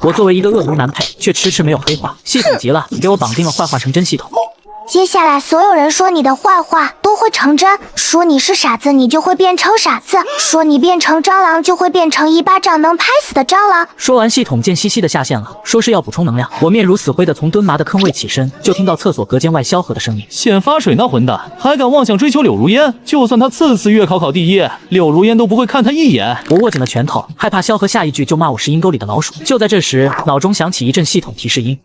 我作为一个恶毒男配，却迟迟没有黑化，系统急了，给我绑定了坏化成真系统。接下来所有人说你的坏话都会成真，说你是傻子，你就会变成傻子；说你变成蟑螂，就会变成一巴掌能拍死的蟑螂。说完，系统贱兮兮的下线了，说是要补充能量。我面如死灰的从蹲麻的坑位起身，就听到厕所隔间外萧何的声音：“显发水那混蛋，还敢妄想追求柳如烟！就算他次次月考考第一，柳如烟都不会看他一眼。”我握紧了拳头，害怕萧何下一句就骂我是阴沟里的老鼠。就在这时，脑中响起一阵系统提示音：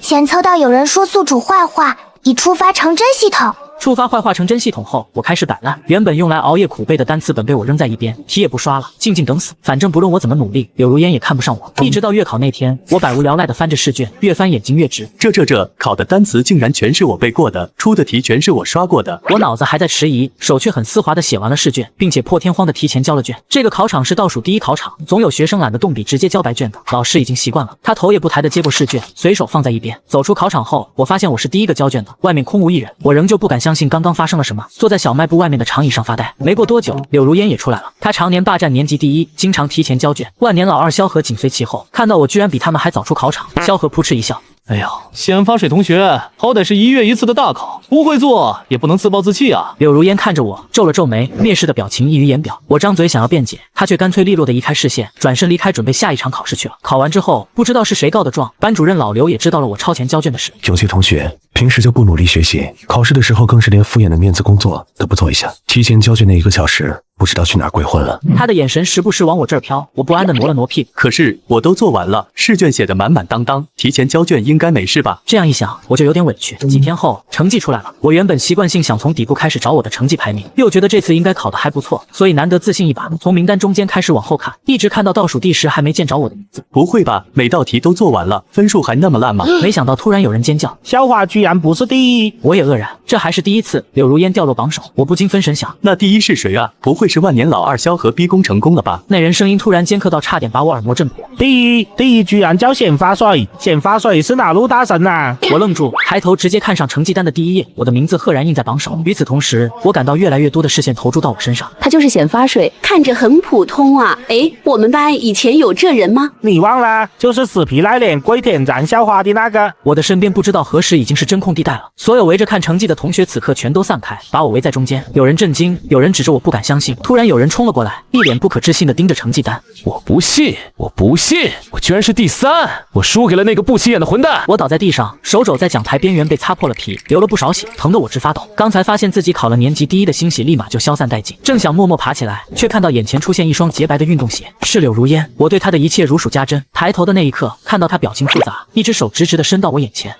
检测到有人说宿主坏话，已触发成真系统。触发坏化成真系统后，我开始摆烂。原本用来熬夜苦背的单词本被我扔在一边，题也不刷了，静静等死。反正不论我怎么努力，柳如烟也看不上我。一直到月考那天，我百无聊赖地翻着试卷，越翻眼睛越直。这考的单词竟然全是我背过的，出的题全是我刷过的。我脑子还在迟疑，手却很丝滑地写完了试卷，并且破天荒地提前交了卷。这个考场是倒数第一考场，总有学生懒得动笔直接交白卷的。老师已经习惯了，他头也不抬地接过试卷，随手放在一边。走出考场后，我发现我是第一个交卷的，外面空无一人。我仍旧不敢相信刚刚发生了什么，坐在小卖部外面的长椅上发呆。没过多久，柳如烟也出来了。她常年霸占年级第一，经常提前交卷。万年老二萧何紧随其后，看到我居然比他们还早出考场，萧何扑哧一笑。哎呦，显发水同学，好歹是1月1次的大考，不会做也不能自暴自弃啊！柳如烟看着我，皱了皱眉，蔑视的表情溢于言表。我张嘴想要辩解，她却干脆利落的移开视线，转身离开，准备下一场考试去了。考完之后，不知道是谁告的状，班主任老刘也知道了我超前交卷的事。有些同学平时就不努力学习，考试的时候更是连敷衍的面子工作都不做一下，提前交卷那1个小时，不知道去哪儿鬼混了。他的眼神时不时往我这儿飘，我不安地挪了挪屁股。可是我都做完了，试卷写得满满当当，提前交卷应该没事吧？这样一想，我就有点委屈。几天后，成绩出来了。我原本习惯性想从底部开始找我的成绩排名，又觉得这次应该考得还不错，所以难得自信一把，从名单中间开始往后看，一直看到倒数第10，还没见着我的名字。不会吧？每道题都做完了，分数还那么烂吗？没想到突然有人尖叫：“小华居然不是第一！”我也愕然，这还是第一次柳如烟掉落榜首，我不禁分神想：那第一是谁啊？不会是万年老二萧何逼宫成功了吧？那人声音突然尖刻到差点把我耳膜震破。第一居然叫显发水，显发水是哪路大神啊？我愣住，抬头直接看上成绩单的第1页，我的名字赫然印在榜首。与此同时，我感到越来越多的视线投注到我身上。他就是显发水，看着很普通啊。诶，我们班以前有这人吗？你忘了，就是死皮赖脸跪舔咱校花的那个。我的身边不知道何时已经是真空地带了，所有围着看成绩的同学此刻全都散开，把我围在中间。有人震惊，有人指着我不敢相信，突然有人冲了过来，一脸不可置信地盯着成绩单。我不信，我居然是第3，我输给了那个不起眼的混蛋。我倒在地上，手肘在讲台边缘被擦破了皮，流了不少血，疼得我直发抖。刚才发现自己考了年级第1的欣喜立马就消散殆尽，正想默默爬起来，却看到眼前出现一双洁白的运动鞋，是柳如烟。我对她的一切如数家珍，抬头的那一刻，看到她表情复杂，一只手直直地伸到我眼前。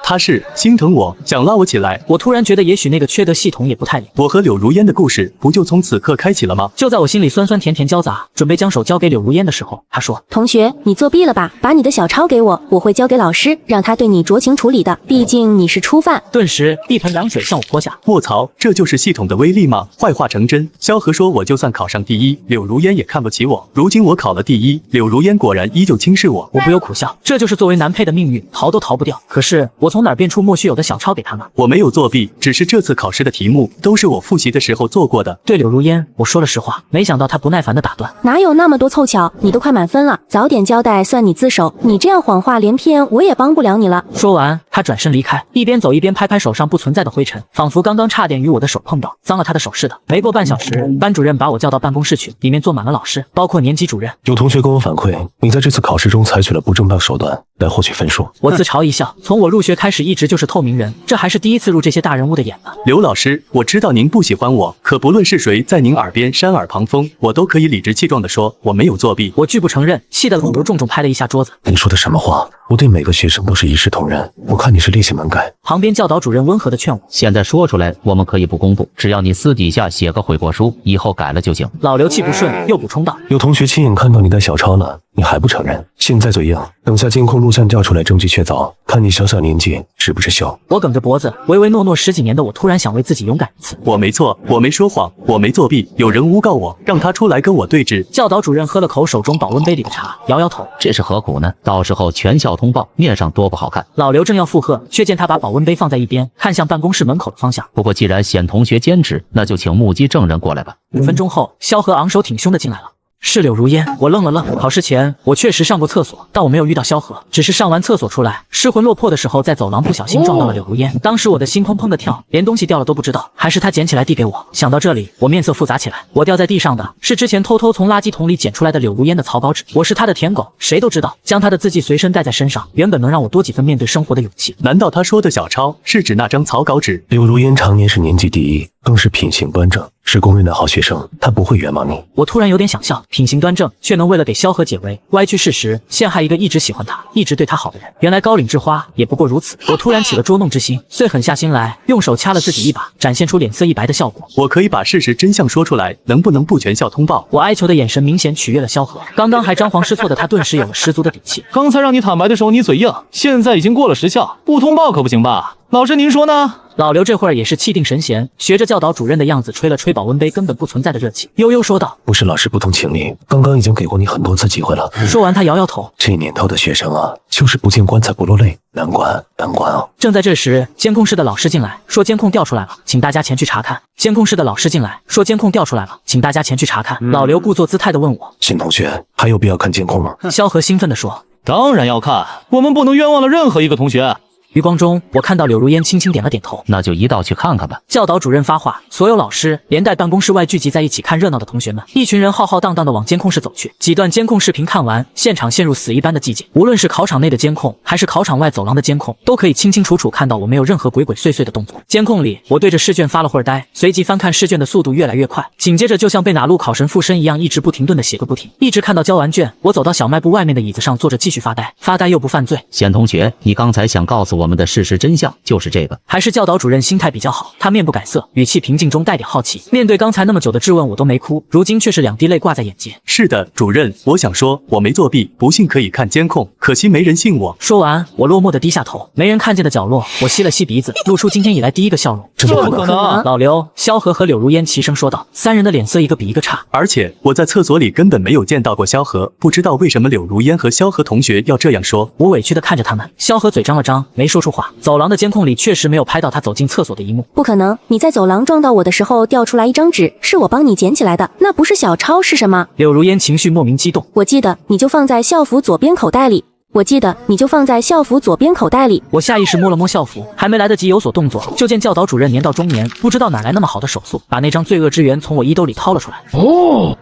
他是心疼我，想拉我起来。我突然觉得也许那个缺德系统也不太灵。我和柳如烟的故事不就从此刻开启了吗？就在我心里酸酸甜甜交杂，准备将手交给柳如烟的时候，她说：“同学，你作弊了吧？把你的小抄给我，我会交给老师，让他对你酌情处理的。毕竟你是初犯。”顿时一盆凉水向我泼下。卧槽，这就是系统的威力吗？坏话成真。萧何说我就算考上第1，柳如烟也看不起我。如今我考了第1，柳如烟果然依旧轻视我。我不由苦笑，这就是作为男配的命运，逃都逃不掉。可是我从哪儿变出莫须有的小抄给他呢？我没有作弊，只是这次考试的题目都是我复习的时候做过的。对柳如烟，我说了实话，没想到她不耐烦地打断：“哪有那么多凑巧？你都快满分了，早点交代算你自首。你这样谎话连篇，我也帮不了你了。”说完，她转身离开，一边走一边拍拍手上不存在的灰尘，仿佛刚刚差点与我的手碰到，脏了她的手似的。没过半小时，班主任把我叫到办公室去，里面坐满了老师，包括年级主任。有同学跟我反馈，你在这次考试中采取了不正当手段来获取分数。我自嘲一笑，从我入学开始一直就是透明人，这还是第一次入这些大人物的眼呢。刘老师，我知道您不喜欢我，可不论是谁在您耳边扇耳旁风，我都可以理直气壮地说我没有作弊。我拒不承认，气得老刘重重拍了一下桌子。你说的什么话？我对每个学生都是一视同仁，我看你是烈性门改。旁边教导主任温和地劝我，现在说出来我们可以不公布，只要你私底下写个悔过书，以后改了就行。老刘气不顺，又补充道：有同学亲眼看到你带小抄了，你还不承认？现在嘴硬，等下监控录像调出来，证据确凿，看你小小年纪值不值秀。我梗着脖子，唯唯诺诺10几年的我突然想为自己勇敢一次。我没错，我没说谎，我没作弊，有人诬告我，让他出来跟我对质。教导主任喝了口手中保温杯里的茶，摇摇头，这是何苦呢？到时候全校通报，面上多不好看。老刘正要附和，却见他把保温杯放在一边，看向办公室门口的方向。不过既然显同学坚持，那就请目击证人过来吧。5分钟后，萧何昂首挺胸的进来了。是柳如烟。我愣了愣，考试前我确实上过厕所，但我没有遇到萧何，只是上完厕所出来，失魂落魄的时候在走廊不小心撞到了柳如烟。当时我的心砰砰的跳，连东西掉了都不知道，还是他捡起来递给我。想到这里，我面色复杂起来。我掉在地上的是之前偷偷从垃圾桶里捡出来的柳如烟的草稿纸。我是他的舔狗，谁都知道，将他的字迹随身带在身上，原本能让我多几分面对生活的勇气。难道他说的小抄是指那张草稿纸？柳如烟常年是年级第一，更是品行端正，是公认的好学生，他不会冤枉你。我突然有点想笑，品行端正，却能为了给萧何解围，歪曲事实，陷害一个一直喜欢他、一直对他好的人。原来高岭之花也不过如此。我突然起了捉弄之心，遂狠下心来，用手掐了自己一把，展现出脸色一白的效果。我可以把事实真相说出来，能不能不全校通报？我哀求的眼神明显取悦了萧何，刚刚还张皇失措的他顿时有了十足的底气。刚才让你坦白的时候你嘴硬，现在已经过了时效，不通报可不行吧？老师您说呢？老刘这会儿也是气定神闲，学着教导主任的样子吹了吹保温杯根本不存在的热气，悠悠说道：“不是老师不通情理，刚刚已经给过你很多次机会了。”说完他摇摇头，这年头的学生啊，就是不见棺材不落泪，难关啊！正在这时，监控室的老师进来，说监控调出来了，请大家前去查看。监控室的老师进来，说监控调出来了，请大家前去查看。老刘故作姿态的问我：“新同学还有必要看监控吗？”萧何兴奋地说：“当然要看，我们不能冤枉了任何一个同学。”余光中，我看到柳如烟轻轻点了点头。那就一道去看看吧。教导主任发话，所有老师连带办公室外聚集在一起看热闹的同学们，一群人浩浩荡荡地往监控室走去。几段监控视频看完，现场陷入死一般的寂静。无论是考场内的监控，还是考场外走廊的监控，都可以清清楚楚看到我没有任何鬼鬼祟祟的动作。监控里，我对着试卷发了会儿呆，随即翻看试卷的速度越来越快，紧接着就像被哪路考神附身一样，一直不停顿地写个不停，一直看到交完卷，我走到小卖部外面的椅子上坐着继续发呆，发呆又不犯罪。贤同学，你刚才想告诉我们的事实真相就是这个。还是教导主任心态比较好，他面不改色，语气平静中带点好奇。面对刚才那么久的质问，我都没哭，如今却是两滴泪挂在眼前。是的，主任，我想说我没作弊，不信可以看监控，可惜没人信我。说完，我落寞地低下头，没人看见的角落，我吸了吸鼻子，露出今天以来第一个笑容。这不可能！老刘、萧何和柳如烟齐声说道，三人的脸色一个比一个差。而且我在厕所里根本没有见到过萧何，不知道为什么柳如烟和萧何同学要这样说。我委屈地看着他们，萧何嘴张了张，没说出话。走廊的监控里确实没有拍到他走进厕所的一幕。不可能，你在走廊撞到我的时候掉出来一张纸，是我帮你捡起来的，那不是小抄是什么？柳如烟情绪莫名激动，我记得你就放在校服左边口袋里。我下意识摸了摸校服，还没来得及有所动作，就见教导主任年到中年，不知道哪来那么好的手速，把那张罪恶之源从我衣兜里掏了出来。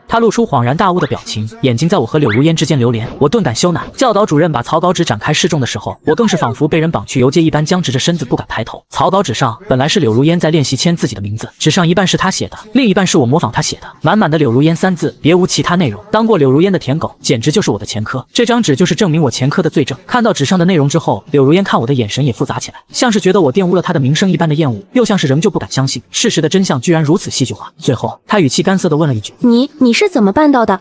他露出恍然大悟的表情，眼睛在我和柳如烟之间流连，我顿感羞赧。教导主任把草稿纸展开示众的时候，我更是仿佛被人绑去游街一般，僵直着身子不敢抬头。草稿纸上本来是柳如烟在练习签自己的名字，纸上一半是他写的，另一半是我模仿他写的，满满的柳如烟三字，别无其他内容。当过柳如烟的舔狗，简直就是我的前科。这张纸就是证明我前科的罪证。看到纸上的内容之后，柳如烟看我的眼神也复杂起来，像是觉得我玷污了她的名声一般的厌恶，又像是仍旧不敢相信事实的真相居然如此戏剧化。最后，她语气干涩地问了一句：“你是怎么办到的？”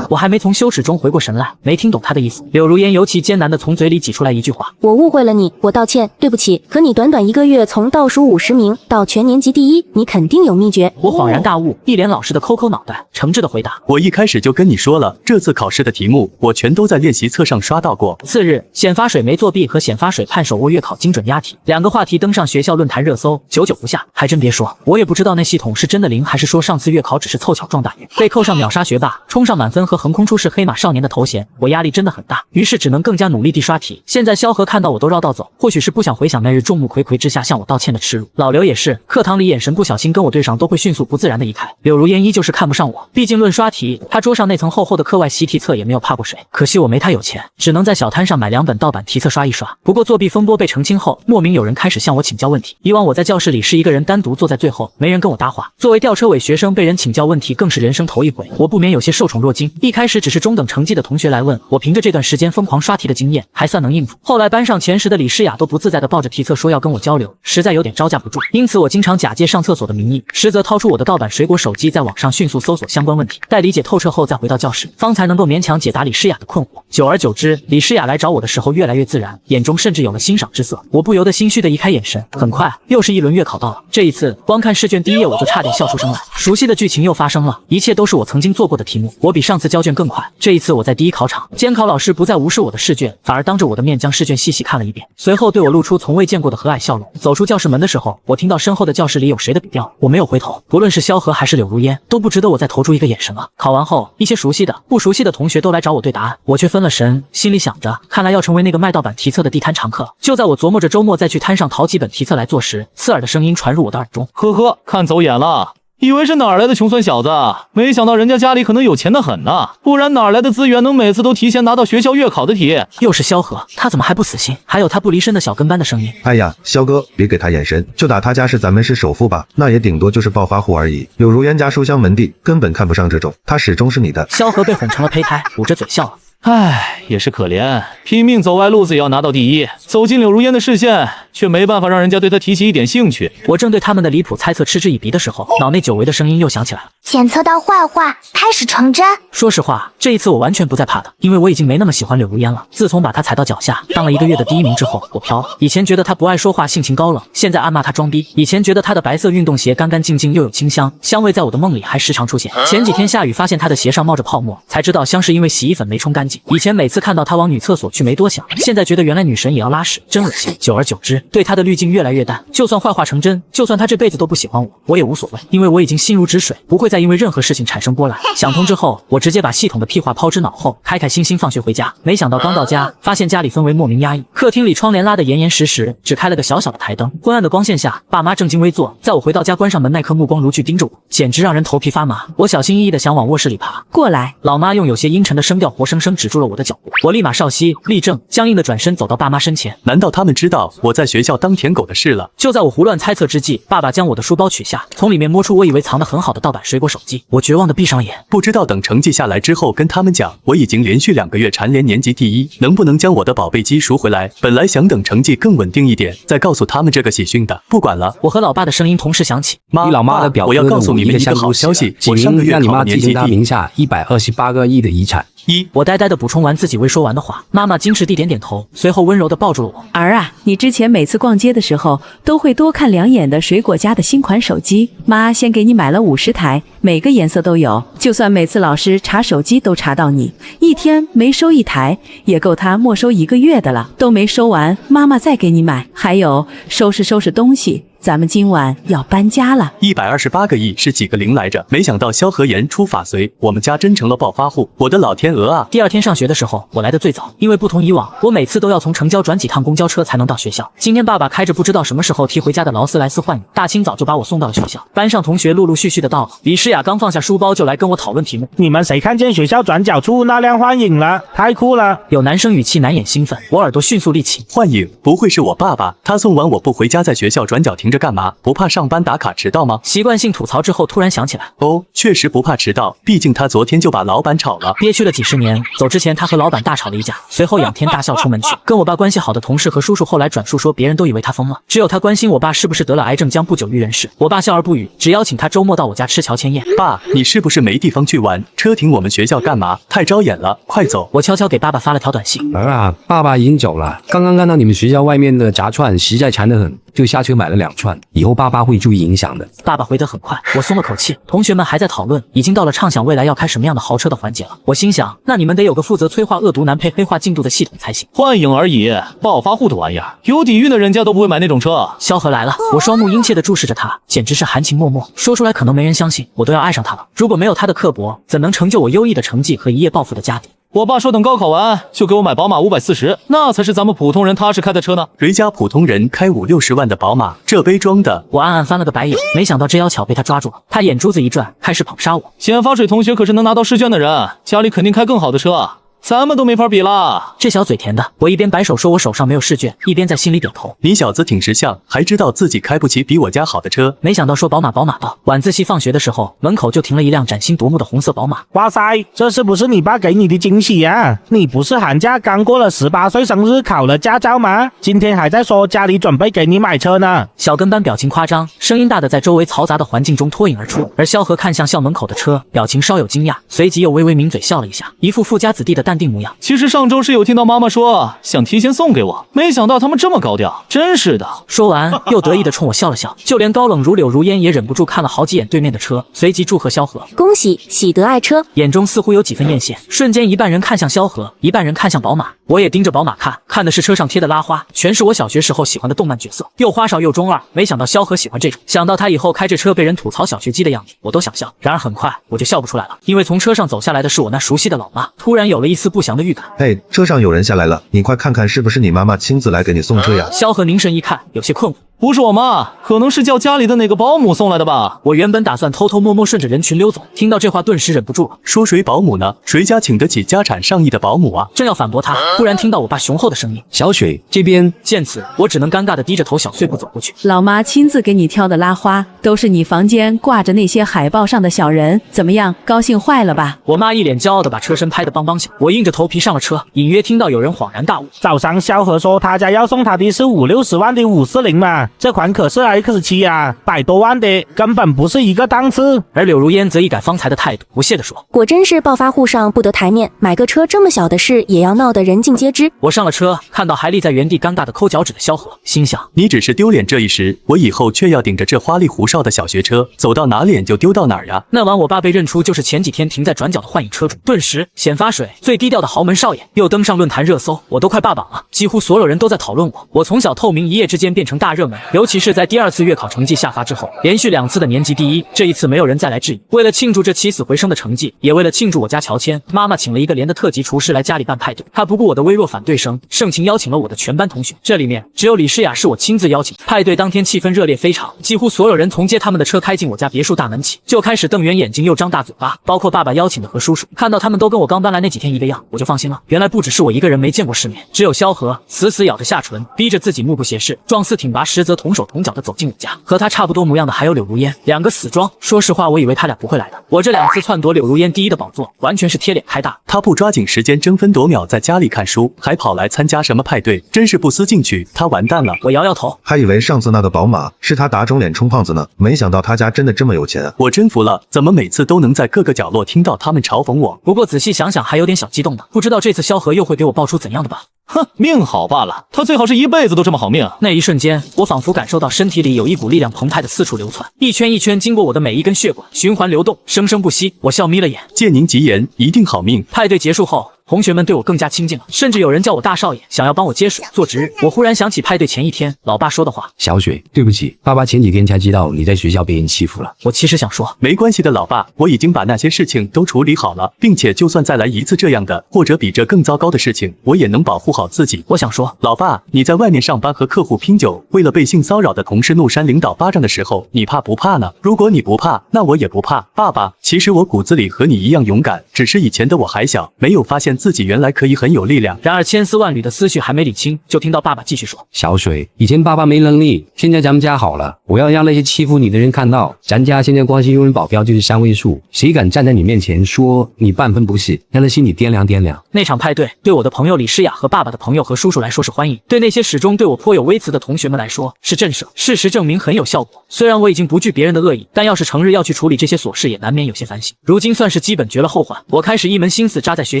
我还没从羞耻中回过神来，没听懂她的意思。柳如烟尤其艰难地从嘴里挤出来一句话：“我误会了你，我道歉，对不起。可你短短1个月从倒数50名到全年级第一，你肯定有秘诀。”我恍然大悟，一脸老实的抠抠脑袋，诚挚地回答：“我一开始就跟你说了，这次考试的题目我全都在练习册上刷到过。”次日，显发水没作弊和显发水判手握月考精准押题两个话题登上学校论坛热搜，久久不下。还真别说，我也不知道那系统是真的灵，还是说上次月考只是凑巧撞大运。被扣上秒杀学霸、冲上满分和横空出世黑马少年的头衔，我压力真的很大，于是只能更加努力地刷题。现在萧何看到我都绕道走，或许是不想回想那日众目睽睽之下向我道歉的耻辱。老刘也是，课堂里眼神不小心跟我对上，都会迅速不自然地移开。柳如烟依旧是看不上我，毕竟论刷题，他桌上那层厚厚的课外习题册也没有怕过水。可惜我没他有钱，只能在小摊上买2本盗版题册刷一刷。不过作弊风波被澄清后，莫名有人开始向我请教问题。以往我在教室里是一个人单独坐在最后，没人跟我搭话。作为吊车尾学生，被人请教问题更是人生头一回，我不免有些受宠若惊。一开始只是中等成绩的同学来问我，凭着这段时间疯狂刷题的经验，还算能应付。后来班上前10的李诗雅都不自在地抱着题册说要跟我交流，实在有点招架不住。因此我经常假借上厕所的名义，实则掏出我的盗版水果手机，在网上迅速搜索相关问题，待理解透彻后再回到教室，方才能够勉强解答李诗雅的困惑。久而久之，李诗诗雅来找我的时候越来越自然，眼中甚至有了欣赏之色。我不由得心虚的移开眼神。很快，又是一轮月考到了。这一次，光看试卷第一页我就差点笑出声来。熟悉的剧情又发生了，一切都是我曾经做过的题目。我比上次交卷更快。这一次我在第一考场，监考老师不再无视我的试卷，反而当着我的面将试卷细细看了一遍，随后对我露出从未见过的和蔼笑容。走出教室门的时候，我听到身后的教室里有谁的笔调，我没有回头。不论是萧何还是柳如烟，都不值得我再投出一个眼神了。考完后，一些熟悉的、不熟悉的同学都来找我对答案，我却分了神，心里想着，看来要成为那个卖盗版题册的地摊常客。就在我琢磨着周末再去摊上淘几本题册来做时，刺耳的声音传入我的耳中：“呵呵，看走眼了。以为是哪儿来的穷酸小子，没想到人家家里可能有钱的很呢，不然哪来的资源能每次都提前拿到学校月考的题？”又是萧何，他怎么还不死心？还有他不离身的小跟班的声音。哎呀，萧哥，别给他眼神，就打他家是咱们市首富吧，那也顶多就是暴发户而已。柳如烟家书香门第，根本看不上这种，他始终是你的。萧何被哄成了胚胎，捂着嘴笑了。唉，也是可怜，拼命走歪路子也要拿到第一，走进柳如烟的视线，却没办法让人家对他提起一点兴趣。我正对他们的离谱猜测嗤之以鼻的时候，脑内久违的声音又响起来了：“检测到坏话开始成真。”说实话，这一次我完全不再怕的，因为我已经没那么喜欢柳如烟了。自从把她踩到脚下，当了1个月的第1名之后，我飘了。以前觉得她不爱说话，性情高冷，现在暗骂她装逼。以前觉得她的白色运动鞋干干净净又有清香，香味在我的梦里还时常出现。前几天下雨，发现她的鞋上冒着泡沫，才知道香是因为洗衣粉没冲干净。以前每次看到她往女厕所去没多想，现在觉得原来女神也要拉屎，真恶心。久而久之，对她的滤镜越来越淡。就算坏话成真，就算她这辈子都不喜欢我，我也无所谓，因为我已经心如止水，不会再因为任何事情产生波澜。想通之后，我直接把系统的屁话抛之脑后，开开心心放学回家。没想到刚到家，发现家里氛围莫名压抑，客厅里窗帘拉得严严实实，只开了个小小的台灯。昏暗的光线下，爸妈正襟危坐，在我回到家关上门那刻，目光如炬盯着我，简直让人头皮发麻。我小心翼翼地想往卧室里爬，过来。老妈用有些阴沉的声调活生生止住了我的脚步。我立马稍息立正，僵硬地转身走到爸妈身前。难道他们知道我在学校当舔狗的事了？就在我胡乱猜测之际，爸爸将我的书包取下，从里面摸出我以为藏得很好的盗版水果手机。我绝望地闭上眼，不知道等成绩下来之后跟他们讲，我已经连续2个月蝉联年级第1，能不能将我的宝贝机赎回来？本来想等成绩更稳定一点，再告诉他们这个喜讯的。不管了，我和老爸的声音同时响起：“你老妈的表哥的我要告诉你们一个好消息，我上个月考了年级第1，他名下128个亿的遗产。”我呆呆地补充完自己未说完的话，妈妈矜持地点点头，随后温柔地抱住了我。儿啊，你之前每次逛街的时候都会多看2眼的水果家的新款手机，妈先给你买了50台，每个颜色都有，就算每次老师查手机都查到你，一天没收1台，也够他没收1个月的了。都没收完，妈妈再给你买。还有，收拾收拾东西，咱们今晚要搬家了。128个亿是几个零来着？没想到萧何言出法随，我们家真成了暴发户！我的老天鹅啊！第2天上学的时候，我来的最早，因为不同以往，我每次都要从城郊转几趟公交车才能到学校。今天爸爸开着不知道什么时候提回家的劳斯莱斯幻影，大清早就把我送到了学校。班上同学陆陆续续的到了，李诗雅刚放下书包就来跟我讨论题目。你们谁看见学校转角处那辆幻影了？太酷了！有男生语气难掩兴奋，我耳朵迅速立起。幻影不会是我爸爸？他送完我不回家，在学校转角停着干嘛？不怕上班打卡迟到吗？习惯性吐槽之后，突然想起来，哦，确实不怕迟到，毕竟他昨天就把老板炒了。憋屈了几10年，走之前他和老板大吵了一架，随后仰天大笑出门去。跟我爸关系好的同事和叔叔后来转述说，别人都以为他疯了，只有他关心我爸是不是得了癌症，将不久于人世。我爸笑而不语，只邀请他周末到我家吃乔迁宴。爸，你是不是没地方去玩？车停我们学校干嘛？太招眼了，快走！我悄悄给爸爸发了条短信。儿啊，爸爸已经走了，刚刚看到你们学校外面的炸串实在馋得很，就下车买了2串，以后爸爸会注意影响的。爸爸回得很快，我松了口气。同学们还在讨论，已经到了畅想未来要开什么样的豪车的环节了。我心想，那你们得有个负责催化恶毒男配黑化进度的系统才行。幻影而已，暴发户的玩意儿，有底蕴的人家都不会买那种车。萧何来了，我双目殷切地注视着他，简直是含情脉脉。说出来可能没人相信，我都要爱上他了。如果没有他的刻薄，怎能成就我优异的成绩和一夜暴富的家底？我爸说等高考完就给我买宝马540，那才是咱们普通人踏实开的车呢。谁家普通人开50-60万的宝马？这杯装的。我暗暗翻了个白眼，没想到这妖巧被他抓住了。他眼珠子一转，开始捧杀我。显发水同学可是能拿到试卷的人，家里肯定开更好的车，咱们都没法比啦。这小嘴甜的，我一边摆手说我手上没有试卷，一边在心里点头。你小子挺识相，还知道自己开不起比我家好的车。没想到说宝马到，晚自习放学的时候，门口就停了一辆崭新夺目的红色宝马。哇塞，这是不是你爸给你的惊喜呀？你不是寒假刚过了18岁生日考了驾照吗？今天还在说家里准备给你买车呢。小跟班表情夸张，声音大的在周围嘈杂的环境中脱颖而出。而萧何看向校门口的车，表情稍有惊讶，随即又微微抿嘴笑了一下，一副富家子弟的淡淡定模样。其实上周是有听到妈妈说想提前送给我，没想到他们这么高调，真是的。说完，又得意地冲我笑了笑，就连高冷如柳如烟也忍不住看了好几眼对面的车，随即祝贺萧何，恭喜喜得爱车，眼中似乎有几分艳羡，瞬间一半人看向萧何，一半人看向宝马。我也盯着宝马看，看的是车上贴的拉花，全是我小学时候喜欢的动漫角色，又花哨又中二。没想到萧何喜欢这种，想到他以后开着车被人吐槽小学鸡的样子，我都想笑。然而很快我就笑不出来了，因为从车上走下来的是我那熟悉的老妈，突然有了一丝不祥的预感。嘿，车上有人下来了，你快看看是不是你妈妈亲自来给你送车呀？萧何凝神一看，有些困惑。不是我妈，可能是叫家里的哪个保姆送来的吧。我原本打算偷偷摸摸顺着人群溜走，听到这话顿时忍不住了。说谁保姆呢？谁家请得起家产上亿的保姆啊？正要反驳他，忽然听到我爸雄厚的声音：“小水这边。”见此，我只能尴尬地低着头小碎步走过去。老妈亲自给你挑的拉花，都是你房间挂着那些海报上的小人，怎么样？高兴坏了吧？我妈一脸骄傲地把车身拍得梆梆响，我硬着头皮上了车，隐约听到有人恍然大悟：早上萧何说他家要送他的是50-60万的540嘛，这款可是X7啊，100多万的，根本不是一个档次。而柳如烟则一改方才的态度，不屑地说：“果真是暴发户上不得台面，买个车这么小的事也要闹得人尽皆知。”我上了车，看到还立在原地尴尬地抠脚趾的萧何，心想：你只是丢脸这一时，我以后却要顶着这花里胡哨的小学车，走到哪脸就丢到哪儿呀。那晚我爸被认出就是前几天停在转角的幻影车主，顿时显发水最低调的豪门少爷又登上论坛热搜，我都快霸榜了，几乎所有人都在讨论我。我从小透明一夜之间变成大热门，尤其是在第2次月考成绩下发之后，连续2次的年级第一，这一次没有人再来质疑。为了庆祝这起死回生的成绩，也为了庆祝我家乔迁，妈妈请了一个连的特级厨师来家里办派对。他不顾我的微弱反对声，盛情邀请了我的全班同学，这里面只有李诗雅是我亲自邀请。派对当天气氛热烈非常，几乎所有人从接他们的车开进我家别墅大门起，就开始瞪圆眼睛又张大嘴巴，包括爸爸邀请的何叔叔。看到他们都跟我刚搬来那几天一个样，我就放心了。原来不只是我一个人没见过世面，只有萧何死死咬着下唇，逼着自己目不斜视，状似挺拔，实则同手同脚的走进我家。和他差不多模样的还有柳如烟，2个死装。说实话，我以为他俩不会来的。我这2次篡夺柳如烟第一的宝座，完全是贴脸开大。他不抓紧时间争分夺秒在家里看书，还跑来参加什么派对，真是不思进取。他完蛋了。我摇摇头，还以为上次那个宝马是他打肿脸充胖子呢，没想到他家真的这么有钱啊！我真服了，怎么每次都能在各个角落听到他们嘲讽我？不过仔细想想还有点小激动的，不知道这次萧何又会给我爆出怎样的吧。哼，命好罢了，他最好是一辈子都这么好命。那一瞬间，我仿佛感受到身体里有一股力量澎湃的四处流窜，一圈一圈经过我的每一根血管，循环流动，生生不息。我笑眯了眼，借您吉言，一定好命。派对结束后，同学们对我更加亲近了，甚至有人叫我大少爷，想要帮我接水做值日。我忽然想起派对前一天老爸说的话：小水，对不起，爸爸前几天才知道你在学校被人欺负了。我其实想说，没关系的，老爸，我已经把那些事情都处理好了，并且就算再来一次这样的，或者比这更糟糕的事情，我也能保护好自己。我想说，老爸，你在外面上班和客户拼酒，为了被性骚扰的同事怒扇领导巴掌的时候，你怕不怕呢？如果你不怕，那我也不怕。爸爸，其实我骨子里和你一样勇敢，只是以前的我还小，没有发现自己原来可以很有力量。然而千丝万缕的思绪还没理清，就听到爸爸继续说：小水，以前爸爸没能力，现在咱们家好了，我要让那些欺负你的人看到，咱家现在光是佣人保镖就是3位数，谁敢站在你面前说你半分不是，让他心里掂量掂量。那场派对对我的朋友李诗雅和爸爸的朋友和叔叔来说是欢迎，对那些始终对我颇有微词的同学们来说是震慑。事实证明很有效果，虽然我已经不惧别人的恶意，但要是成日要去处理这些琐事，也难免有些烦心。如今算是基本绝了后患，我开始一门心思扎在学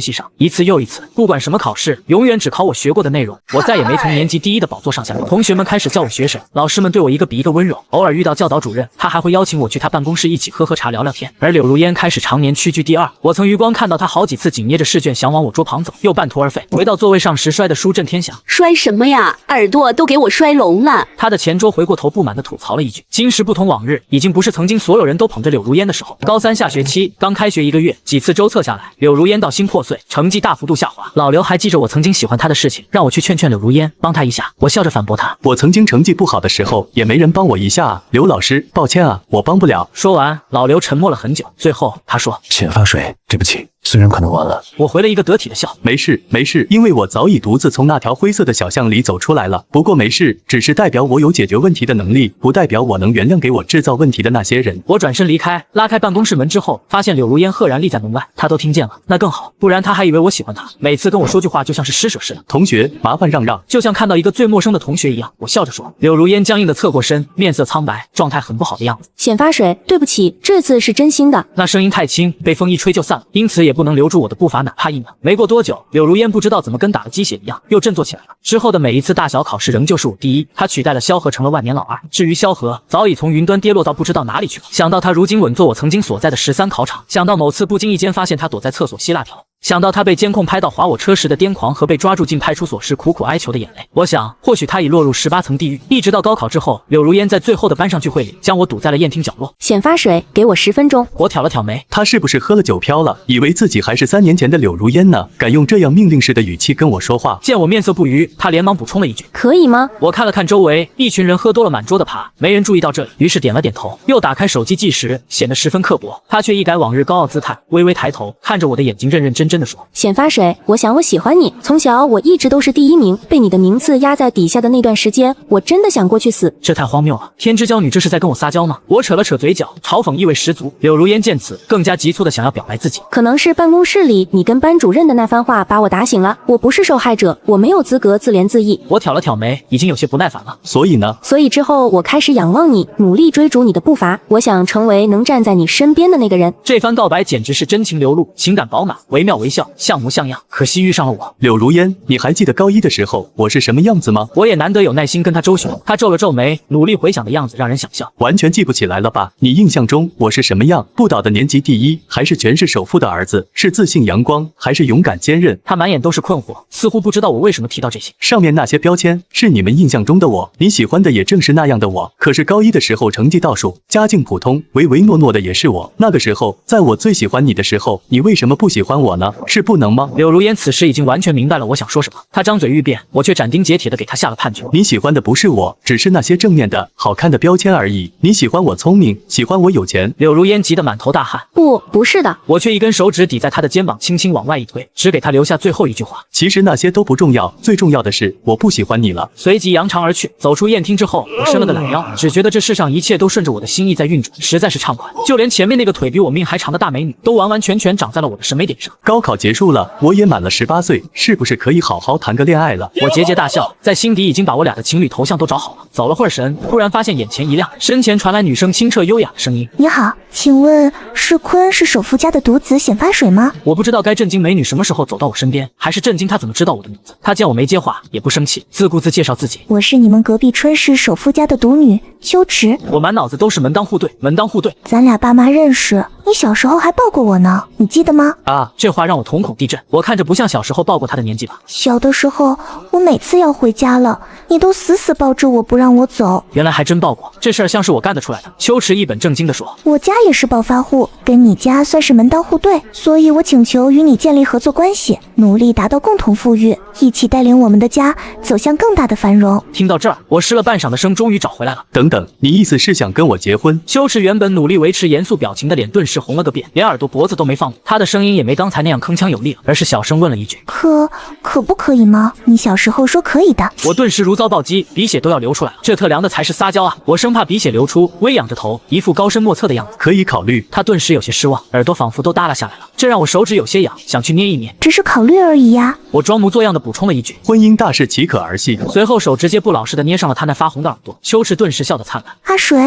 习上，一次又一次，不管什么考试，永远只考我学过的内容。我再也没从年级第一的宝座上下来，同学们开始叫我学神，老师们对我一个比一个温柔，偶尔遇到教导主任，他还会邀请我去他办公室一起喝喝茶聊聊天。而柳如烟开始常年屈居第2，我曾余光看到他好几次紧捏着试卷想往我桌旁走，又半途而废，回到座位上时摔得舒震天响。摔什么呀，耳朵都给我摔聋了。他的前桌回过头不满地吐槽了一句。今时不同往日，已经不是曾经所有人都捧着柳如烟的时候。高3下学期刚开学1个月，几次周测下来，柳如烟到心破碎，成绩大幅度下滑。老刘还记着我曾经喜欢他的事情，让我去劝劝柳如烟，帮他一下。我笑着反驳他，我曾经成绩不好的时候，也没人帮我一下啊。刘老师，抱歉啊，我帮不了。说完，老刘沉默了很久，最后他说：显发水，对不起，虽然可能晚了。我回了一个得体的笑，没事没事，因为我早已独自从那条灰色的小巷里走出来了。不过没事，只是代表我有解决问题的能力，不代表我能原谅给我制造问题的那些人。我转身离开，拉开办公室门之后，发现柳如烟赫然立在门外，他都听见了，那更好，不然他还以为我喜欢他。每次跟我说句话就像是施舍似的。同学，麻烦让让，就像看到一个最陌生的同学一样，我笑着说。柳如烟僵硬的侧过身，面色苍白，状态很不好的样子。显发水，对不起，这次是真心的。那声音太轻，被风一吹就散了。饭了，因此也不能留住我的步伐哪怕一秒。没过多久，柳如烟不知道怎么跟打了鸡血一样，又振作起来了。之后的每一次大小考试仍旧是我第一，他取代了萧何成了万年老二。至于萧何，早已从云端跌落到不知道哪里去了。想到他如今稳坐我曾经所在的13考场，想到某次不经意间发现他躲在厕所吸辣条，想到他被监控拍到划我车时的癫狂和被抓住进派出所时苦苦哀求的眼泪，我想或许他已落入18层地狱。一直到高考之后，柳如烟在最后的班上聚会里将我堵在了宴厅角落。显发水，给我10分钟。我挑了挑眉，他是不是喝了酒飘了，以为自己还是3年前的柳如烟呢？敢用这样命令式的语气跟我说话。见我面色不愉，他连忙补充了一句：可以吗？我看了看周围，一群人喝多了满桌的爬，没人注意到这里，于是点了点头，又打开手机计时，显得十分刻薄。他却一改往日高傲姿态，微微抬头看着我的眼睛，认认真真的说：显发水，我想我喜欢你。从小我一直都是第1名，被你的名次压在底下的那段时间，我真的想过去死。这太荒谬了！天之娇女这是在跟我撒娇吗？我扯了扯嘴角，嘲讽意味十足。柳如烟见此，更加急促的想要表白自己。可能是办公室里你跟班主任的那番话把我打醒了。我不是受害者，我没有资格自怜自艾。我挑了挑眉，已经有些不耐烦了。所以呢？所以之后我开始仰望你，努力追逐你的步伐。我想成为能站在你身边的那个人。这番告白简直是真情流露，情感饱满，惟妙惟肖，像模像样。可惜遇上了我。柳如烟，你还记得高1的时候我是什么样子吗？我也难得有耐心跟他周旋。他皱了皱眉，努力回想的样子让人想笑。完全记不起来了吧？你印象中我是什么样？不倒的年级第1，还是全市首富的儿子？是自信阳光，还是勇敢坚韧？他满眼都是困惑，似乎不知道我为什么提到这些。上面那些标签是你们印象中的我，你喜欢的也正是那样的我。可是高1的时候成绩倒数，家境普通，唯唯诺诺的也是我。那个时候，在我最喜欢你的时候，你为什么不喜欢我呢？是不能吗？柳如烟此时已经完全明白了我想说什么，他张嘴欲辩，我却斩钉截铁地给他下了判决。你喜欢的不是我，只是那些正面的、好看的标签而已。你喜欢我聪明，喜欢我有钱。柳如烟急得满头大汗。不是的。我却一根手指抵在他的肩膀，轻轻往外一推，只给他留下最后一句话。其实那些都不重要，最重要的是我不喜欢你了。随即扬长而去。走出宴厅之后，我伸了个懒腰，只觉得这世上一切都顺着我的心意在运转，实在是畅快。就连前面那个腿比我命还长的大美女，都完完全全长在了我的审美点上。高考结束了，我也满了18岁，是不是可以好好谈个恋爱了？我桀桀大笑，在心底已经把我俩的情侣头像都找好了。走了会儿神，突然发现眼前一亮，身前传来女生清澈优雅的声音：你好，请问世坤是首富家的独子显发水吗？我不知道该震惊美女什么时候走到我身边，还是震惊她怎么知道我的名字。她见我没接话，也不生气，自顾自介绍自己：我是你们隔壁春市首富家的独女秋池。我满脑子都是门当户对，门当户对。咱俩爸妈认识，你小时候还抱过我呢，你记得吗？啊，这话让我瞳孔地震。我看着不像小时候抱过她的年纪吧？小的时候，我每次要回家了，你都死死抱着我不让我走。原来还真抱过，这事儿像是我干得出来的。秋池一本正经地说：我家也是暴发户，跟你家算是门当户对，所以我请求与你建立合作关系，努力达到共同富裕，一起带领我们的家走向更大的繁荣。听到这儿，我失了半晌的声终于找回来了。等等，你意思是想跟我结婚？秋池原本努力维持严肃表情的脸顿时红了个遍，连耳朵脖子都没放过。他的声音也没刚才那样铿锵有力了，而是小声问了一句：可不可以吗？你小时候说可以的。我顿时如遭暴击，鼻血都要流出来了。这特凉的才是撒娇啊！我生怕鼻血流出，微仰着头，一副高深莫测的样子。可以考虑。他顿时有些失望，耳朵仿佛都耷拉下来了，这让我手指有些痒，想去捏一捏。只是考虑而已呀。我装模作样的补充了一句：婚姻大事岂可儿戏。随后手直接不老实的捏上了他那发红的耳朵。秋池顿时笑得灿烂。阿水，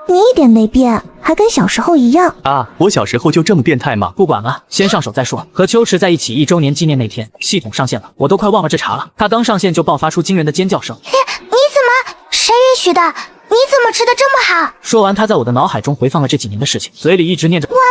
你一点没变，还跟小时候一样啊！我小时候就这么变态吗？不管了，先上手再说。和秋池在一起1周年纪念那天，系统上线了，我都快忘了这茬了。他刚上线就爆发出惊人的尖叫声。你怎么？谁允许的？你怎么吃的这么好？说完，他在我的脑海中回放了这几年的事情，嘴里一直念着：完了，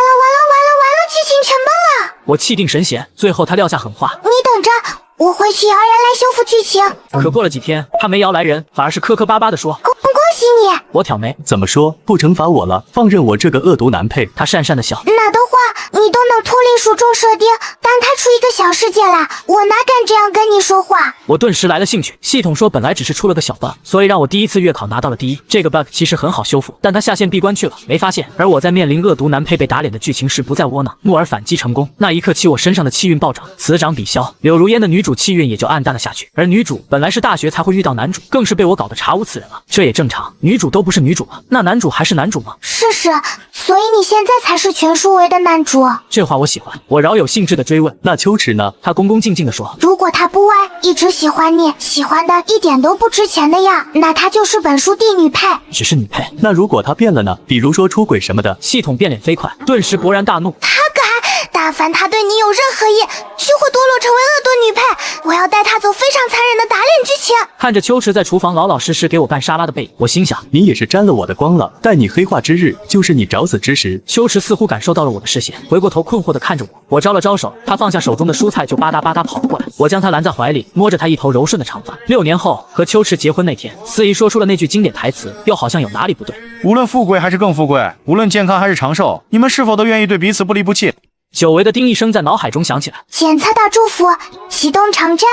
剧情全崩了。我气定神闲，最后他撂下狠话：你等着，我会去摇人来修复剧情。可过了几天，他没摇来人，反而是磕磕巴巴地说：恭喜你。我挑眉：怎么说？不惩罚我了，放任我这个恶毒男配？他讪讪地笑：哪的话你都能脱离蜀中设定，单开出一个小世界来，我哪敢这样跟你说话。我顿时来了兴趣。系统说本来只是出了个小 bug， 所以让我第一次月考拿到了第1。这个 bug 其实很好修复，但他下线闭关去了，没发现。而我在面临恶毒男配被打脸的剧情时不再窝囊，木耳反击成功。那一刻起，我身上的气运暴涨，此涨彼消，柳如烟的女主气运也就暗淡了下去。而女主本来是大学才会遇到男主，更是被我搞得查无此人了。这也正常，女主都不是女主了，那男主还是男主吗？是，所以你现在才是全书为的男主。这话我喜欢。我饶有兴致的追问：那秋池呢？他恭恭敬敬地说：如果他不歪，一直喜欢你，喜欢的一点都不值钱的样，那他就是本书弟女配。只是女配。那如果他变了呢？比如说出轨什么的？系统变脸飞快，顿时勃然大怒：他敢！打但凡他对你有任何意，就会堕落成为恶毒女配。我要带他走非常残忍的打脸剧情。看着秋池在厨房老老实实给我拌沙拉的背影，我心想，你也是沾了我的光了。待你黑化之日，就是你找死之时。秋池似乎感受到了我的视线，回过头困惑地看着我。我招了招手，他放下手中的蔬菜就吧嗒吧嗒跑了过来。我将他拦在怀里，摸着他一头柔顺的长发。6年后和秋池结婚那天，司仪说出了那句经典台词，又好像有哪里不对。无论富贵还是更富贵，无论健康还是长寿，你们是否都愿意对彼此不离不弃？久违的叮一声在脑海中响起来。检测到祝福，启动长针。